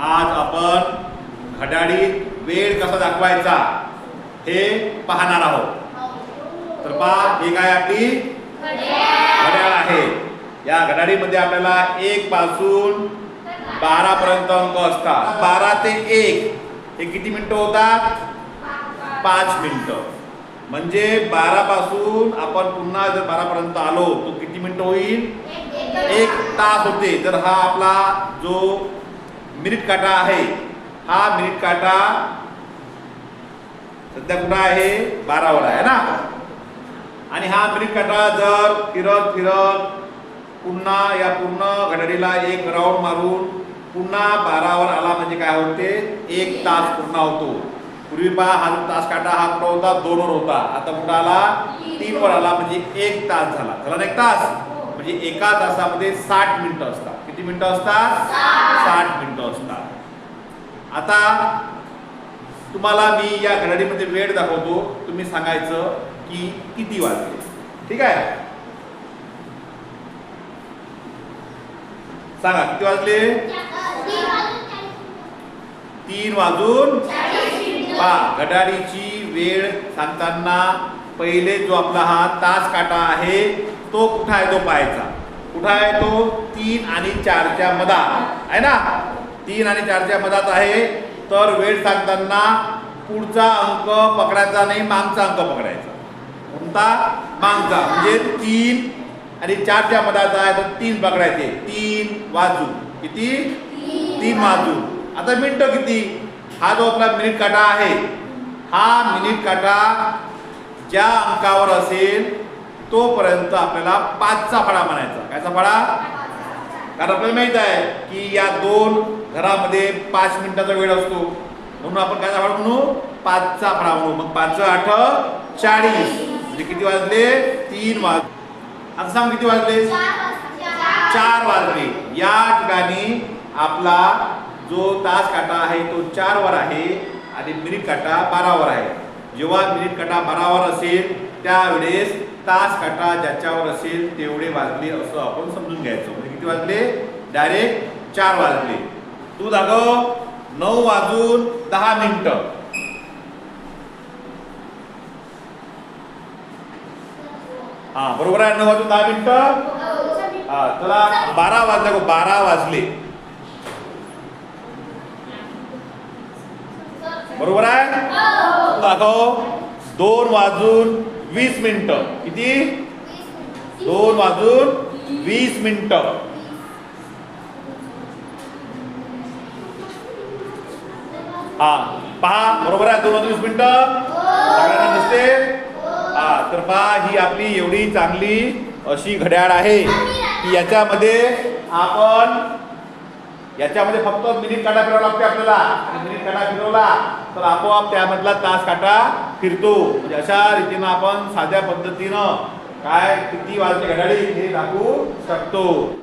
आज आपण घड्याळीत वेळ कसा दाखवायचा हे पाहणार आहोत। तर पहा, हे काय आपली घड्याळ आहे। या घड्याळीमध्ये आपल्याला 1 पासून 12 पर्यंत अंक असतात। 12 ते 1 हे किती मिनिटं होतात? 5 मिनिटं। म्हणजे 12 पासून आपण पुन्हा जर 12 पर्यंत आलो तो किती मिनिटं होईल? 1 तास होते। तर हा आपला जो मिनिट काटा आहे, हा मिनिट काटा सध्या कुठं आहे? 12 वर आहे ना। आणि हा मिनिट काटा जर फिरत फिरत पुन्हा या पूर्ण घड्याळीला एक राऊंड मारून पुन्हा 12 वर आला म्हणजे काय होते? 1 तास पूर्ण होतो। पूर्वी पहा, हा तास काटा हा कुठं होता? 2 वर होता। आता कुठं आला? 3 वर आला, म्हणजे 1 तास झाला। झाला ना 1 तास? म्हणजे एका तासामध्ये 60 मिनिटं असतात। किती मिनिटं असतात? 60 मिनिटं असतात। आता तुम्हाला मी या घड्याळीमध्ये वेळ दाखवतो, तुम्ही सांगायचं की किती वाजले। ठीक आहे? सांगा किती वाजले? 3 वाजून 40। पहा, घड्याळीची वेळ सांगताना पहिले जो आपला हा तास काटा आहे तो कुठं आहे तो पाहायचा। कुठं आहे तो? 3 आणि 4च्या मधात आहे ना। 3 आणि 4च्या मधात आहे। तर वेळ सांगताना पुढचा अंक पकडायचा नाही, मागचा अंक पकडायचा। कोणता? मागचा। म्हणजे 3 आणि 4च्या मधात आहे तर 3 पकडायचे। 3 वाजून किती? 3 वाजून। आता मिनिटं किती? हा जो आपला मिनिट काटा आहे, हा मिनिट काटा ज्या अंकावर असेल तोपर्यंत आपल्याला 5चा फळा म्हणायचा। कायचा फळा? कारण आपल्याला माहित आहे की या 2 घरामध्ये 5 मिनिटाचा वेळ असतो, म्हणून आपण कायचा फळा म्हणू? 5चा फळा म्हणू। मग 5 8 40। म्हणजे किती वाजले? 3 वाजले। आता सांग किती वाजले? 4 वाजले। या ठिकाणी आपला जो तास काटा आहे तो 4 वर आहे आणि मिनिट काटा 12 वर आहे। जेव्हा मिनिट काटा 12 वर असेल त्यावेळेस तास काटा ज्याच्यावर असेल तेवढे वाजले असं आपण समजून घ्यायचं। म्हणजे किती वाजले? डायरेक्ट 4 वाजले। तू दाखव 9 वाजून 10 मिनिटं। हा, बरोबर आहे। 9 वाजून 10 मिनिटं। हा, चला 12 वाजले, 12 वाजले। बरोबर आहे। दाखव 2 वाजून 20 मिनिटं। किती? 2 वाजून 20 मिनिटं। हा, पहा, बरोबर आहे। 2 वाजून 20 मिनिटं सगळ्यांना दिसते? हा, तर पहा, ही आपली एवढी चांगली अशी घड्याळ आहे की याच्यामध्ये फक्त मिनिट काटा फिरवावा लागते आपल्याला। आणि मिनिट काटा फिरवला तर आपोआप त्यामधला तास काटा फिरतो। म्हणजे अशा रीतीनं आपण साध्या पद्धतीनं काय किती वाजले घड्याळी हे दाखवू शकतो।